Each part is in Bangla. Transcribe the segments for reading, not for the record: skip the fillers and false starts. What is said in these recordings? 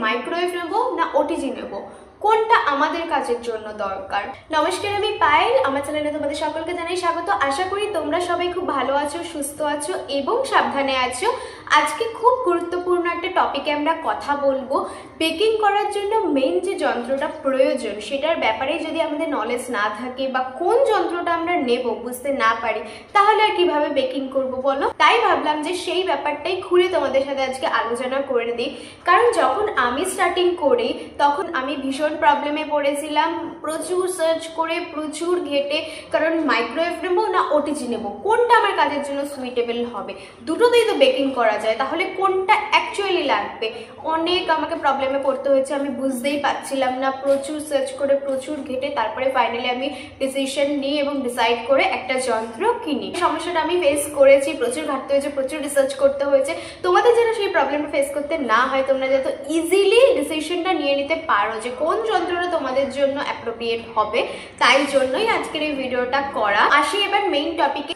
মাইক্রোওয়েভ নেব না ওটিজি নেব, কোনটা আমাদের কাজের জন্য দরকার। নমস্কার, আমি পায়েল, আমার চ্যানেলে তোমাদের সকলকে জানাই স্বাগত। আশা করি তোমরা সবাই খুব ভালো আছো, সুস্থ আছো এবং সাবধানে আছো। আজকে খুব গুরুত্বপূর্ণ একটা টপিকে আমরা কথা বলবো। বেকিং করার জন্য মেইন যে যন্ত্রটা প্রয়োজন সেটার ব্যাপারে যদি আমাদের নলেজ না থাকে বা কোন যন্ত্রটা আমরা নেব বুঝতে না পারি, তাহলে আর কিভাবে বেকিং করব বলো। তাই ভাবলাম যে সেই ব্যাপারটাই খুলে তোমাদের সাথে আজকে আলোচনা করে দিই। কারণ যখন আমি স্টার্টিং করি তখন আমি ভীষণ প্রবলেমে পড়েছিলাম, প্রচুর সার্চ করে প্রচুর ঘেটে, কারণ মাইক্রোওয়েভ নেবো না ওটিজি নেবো, কোনটা আমার কাজের জন্য সুইটেবল হবে। দুটোতেই তো বেকিং করা যায়, তাহলে কোনটা অ্যাকচুয়ালি লাগবে। অনেক আমাকে প্রবলেমে পড়তে হয়েছে, আমি বুঝতেই পারছিলাম না। প্রচুর সার্চ করে প্রচুর ঘেটে তারপরে ফাইনালি আমি ডিসিশন নিই এবং ডিসাইড করে একটা যন্ত্র কিনি। সমস্যাটা আমি ফেস করেছি, প্রচুর ঘাটতে হয়েছে, প্রচুর রিসার্চ করতে হয়েছে। তোমাদের যেন সেই প্রবলেমটা ফেস করতে না হয়, তোমরা যাতে ইজিলি ডিসিশনটা নিয়ে নিতে পারো যে কোন যন্ত্রটা তোমাদের জন্য অ্যাপ্রোপ্রিয়েট হবে, তাই জন্যই আজকের এই ভিডিওটা করা। আসি এবার মেইন টপিকে।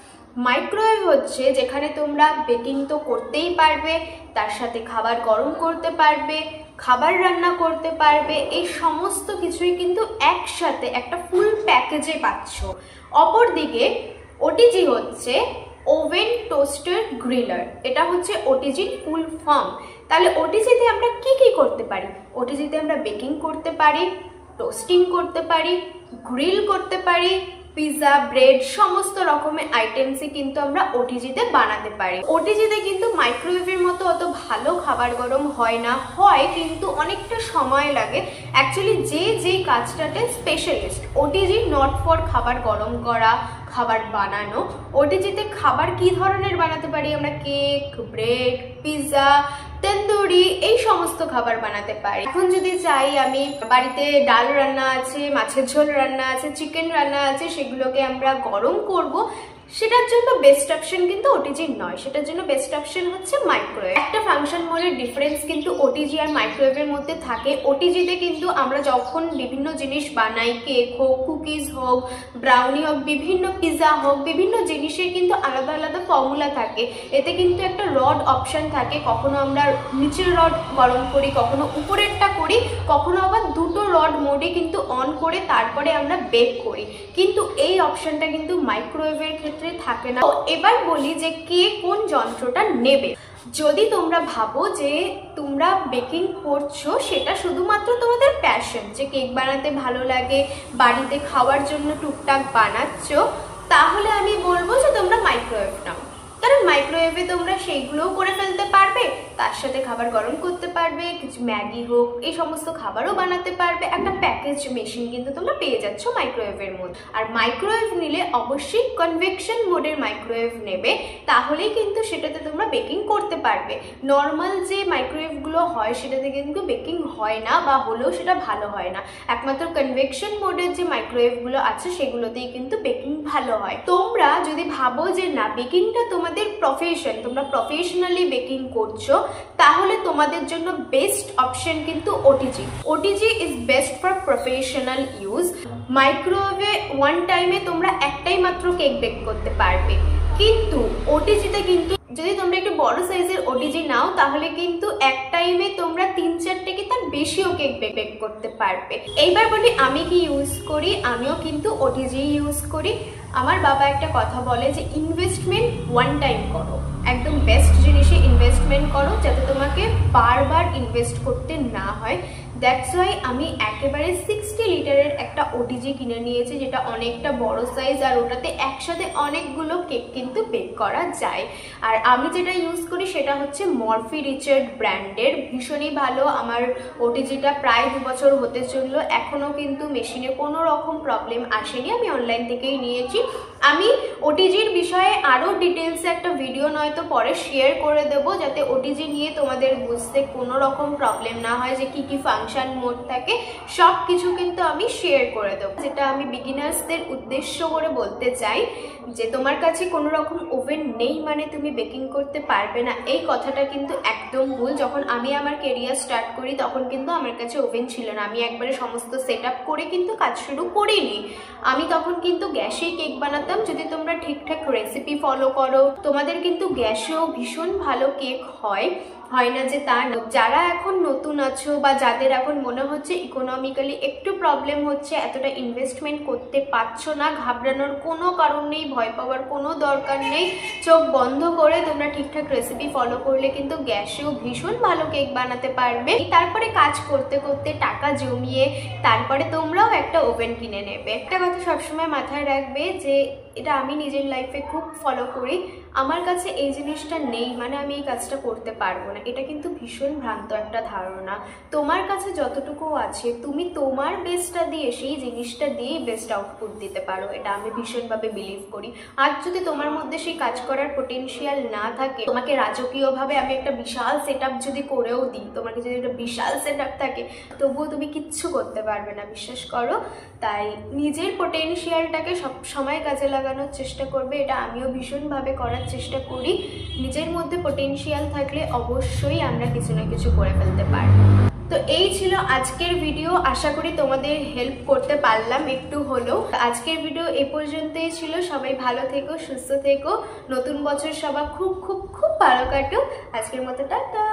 মাইক্রোওয়েভ হচ্ছে যেখানে তোমরা বেকিং তো করতেই পারবে, তার সাথে খাবার গরম করতে পারবে, খাবার রান্না করতে পারবে, এই সমস্ত কিছুই কিন্তু একসাথে একটা ফুল প্যাকেজে পাচ্ছ। অপরদিকে ওটিজি হচ্ছে ওভেন টোস্টার গ্রিলার, এটা হচ্ছে ওটিজির ফুল ফর্ম। তাহলে ওটিজিতে আমরা কি কি করতে পারি? ওটিজিতে আমরা বেকিং করতে পারি, টোস্টিং করতে পারি, গ্রিল করতে পারি, পিৎজা, ব্রেড, সমস্ত রকমের আইটেমসই কিন্তু আমরা ওটিজিতে বানাতে পারি। ওটিজিতে কিন্তু মাইক্রোওয়েভের মতো অত ভালো খাবার গরম হয় না, হয় কিন্তু অনেকটা সময় লাগে। অ্যাকচুয়ালি যে কাজটাতে স্পেশালিস্ট, ওটিজি নট ফর খাবার গরম করা, খাবার বানানো। ওটিজিতে খাবার কি ধরনের বানাতে পারি আমরা? কেক, ব্রেড, পিৎজা, তন্দুরি, এই সমস্ত খাবার বানাতে পারি। এখন যদি চাই আমি বাড়িতে ডাল রান্না আছে, মাছের ঝোল রান্না আছে, চিকেন রান্না আছে, সেগুলোকে আমরা গরম করব, সেটার জন্য বেস্ট অপশন কিন্তু ওটিজি নয়, সেটার জন্য বেস্ট অপশন হচ্ছে মাইক্রোওয়েভ। একটা ফাংশন মোডের ডিফারেন্স কিন্তু ওটিজি আর মাইক্রোওয়েভের মধ্যে থাকে। ওটিজিতে কিন্তু আমরা যখন বিভিন্ন জিনিস বানাই, কেক হোক, কুকিজ হোক, ব্রাউনি হোক, বিভিন্ন পিৎজা হোক, বিভিন্ন জিনিসের কিন্তু আলাদা আলাদা ফর্মুলা থাকে। এতে কিন্তু একটা রড অপশন থাকে, কখনো আমরা নিচের রড গরম করি, কখনো উপরেরটা করি, কখনো আবার দুটো রড মোডে কিন্তু অন করে তারপরে আমরা বেক করি। কিন্তু এই অপশনটা কিন্তু মাইক্রোওয়েভের ক্ষেত্রে থাকে না। এবার বলি যে কে কোন যন্ত্রটা নেবে। যদি তোমরা ভাবো যে তোমরা বেকিং করছো, সেটা শুধুমাত্র তোমাদের প্যাশন, যে কেক বানাতে ভালো লাগে, বাড়িতে খাওয়ার জন্য টুকটাক বানাচ্ছ, তাহলে আমি বলবো যে তোমরা মাইক্রোওয়েভ নাও। কারণ মাইক্রোওয়েভে তোমরা সেইগুলোও করে ফেলতে পারবে, তার সাথে খাবার গরম করতে পারবে, কিছু ম্যাগি হোক, এই সমস্ত খাবারও বানাতে পারবে। একটা প্যাকেজ মেশিন কিন্তু তোমরা পেয়ে যাচ্ছ মাইক্রোওয়েভের মধ্যে। আর মাইক্রোওয়েভ নিলে অবশ্যই কনভেকশন মোডের মাইক্রোওয়েভ নেবে, তাহলেই কিন্তু সেটাতে তোমরা বেকিং করতে পারবে। নর্মাল যে মাইক্রোওয়েভগুলো হয় সেটাতে কিন্তু বেকিং হয় না, বা হলেও সেটা ভালো হয় না। একমাত্র কনভেকশন মোডের যে মাইক্রোওয়েভগুলো আছে সেগুলোতেই কিন্তু বেকিং ভালো হয়। তোমরা যদি ভাবো যে না, বেকিংটা তোমাদের প্রফেশন, তোমরা প্রফেশনালি বেকিং করছো, তাহলে তোমাদের জন্য বেস্ট অপশন কিন্তু OTG. OTG is best for professional use. মাইক্রোওয়েভে ওয়ান টাইমে তোমরা একটাই মাত্র কেক বেক করতে পারবে, কিন্তু ওটিজিতে কিন্তু যদি তোমরা একটু বড় সাইজের ওটিজি নাও, তাহলে কিন্তু এক টাইমে তোমরা 3-4টে কি তার বেশিও কেক বেক করতে পারবে। এইবার বলি আমি কি ইউজ করি। আমিও কিন্তু ওটিজি ইউজ করি। আমার বাবা একটা কথা বলে যে ইনভেস্টমেন্ট ওয়ান টাইম করো, একদম বেস্ট জিনিসে ইনভেস্টমেন্ট করো, যাতে তোমাকে বারবার ইনভেস্ট করতে না হয়। দ্যাটস ওয়াই আমি একেবারে 60 লিটারের একটা ওটিজি কিনে নিয়েছি, যেটা অনেকটা বড় সাইজ, আর ওটাতে একসাথে অনেকগুলো কেক কিন্তু বেক করা যায়। আর আমি যেটা ইউজ করি সেটা হচ্ছে মরফি রিচার্ড ব্র্যান্ডের, ভীষণই ভালো। আমার ওটিজিটা প্রায় 2 বছর হতে চললো, এখনও কিন্তু মেশিনে কোনো রকম প্রবলেম আসেনি। আমি অনলাইন থেকেই নিয়েছি। আমি ওটিজির বিষয়ে আরও ডিটেলসে একটা ভিডিও নয়তো পরে শেয়ার করে দেবো, যাতে ওটিজি নিয়ে তোমাদের বুঝতে কোনো রকম প্রবলেম না হয়, যে কি কি ফাংশন মোড থাকে সব কিছু কিন্তু আমি শেয়ার করে দেবো। যেটা আমি বিগিনার্সদের উদ্দেশ্য করে বলতে চাই যে তোমার কাছে কোনো রকম ওভেন নেই মানে তুমি বেকিং করতে পারবে না, এই কথাটা কিন্তু একদম ভুল। যখন আমি আমার কেরিয়ার স্টার্ট করি তখন কিন্তু আমার কাছে ওভেন ছিল না, আমি একবারে সমস্ত সেট আপ করে কিন্তু কাজ শুরু করিনি। আমি তখন কিন্তু গ্যাসেই কেক বানাতাম। যদি তোমরা ঠিকঠাক রেসিপি ফলো করো, তোমাদের কিন্তু গ্যাসেও ভীষণ ভালো কেক হয়। হয় না যে তা না। যারা এখন নতুন আছো বা যাদের এখন মনে হচ্ছে ইকোনমিক্যালি একটু প্রবলেম হচ্ছে, এতটা ইনভেস্টমেন্ট করতে পারছো না, ঘাবড়ানোর কোনো কারণ নেই, ভয় পাওয়ার কোনো দরকার নেই। চোখ বন্ধ করে তোমরা ঠিকঠাক রেসিপি ফলো করলে কিন্তু গ্যাসেও ভীষণ ভালো কেক বানাতে পারবে। তারপরে কাজ করতে করতে টাকা জমিয়ে তারপরে তোমরাও একটা ওভেন কিনে নেবে। একটা কথা সবসময় মাথায় রাখবে যে এটা আমি নিজের লাইফে খুব ফলো করি, আমার কাছে এই জিনিসটা নেই মানে আমি এই কাজটা করতে পারবো না, এটা কিন্তু ভীষণ ভ্রান্ত একটা ধারণা। তোমার কাছে যতটুকু আছে তুমি তোমার বেস্টটা দিয়ে সেই জিনিসটা দিয়েই বেস্ট আউটপুট দিতে পারো, এটা আমি ভীষণভাবে বিলিভ করি। আর যদি তোমার মধ্যে সেই কাজ করার পোটেনশিয়াল না থাকে, তোমাকে রাজকীয়ভাবে আমি একটা বিশাল সেট আপ যদি করেও দিই, তোমাকে যদি একটা বিশাল সেট আপ থাকে, তবুও তুমি কিচ্ছু করতে পারবে না, বিশ্বাস করো। তাই নিজের পোটেনশিয়ালটাকে সব সময় কাজে লাগানোর চেষ্টা করবে, এটা আমিও ভীষণভাবে করার চেষ্টা করি। নিজের মধ্যে পোটেনশিয়াল থাকলে অবশ্যই আমরা কিছু না কিছু করে ফেলতে পারবো। তো এই ছিল আজকের ভিডিও, আশা করি তোমাদের হেল্প করতে পারলাম একটু হলেও। আজকের ভিডিও এ পর্যন্তই ছিল। সবাই ভালো থেকো, সুস্থ থেকো, নতুন বছর সবার খুব খুব খুব ভালো কাটুক। আজকের মতো টাটা।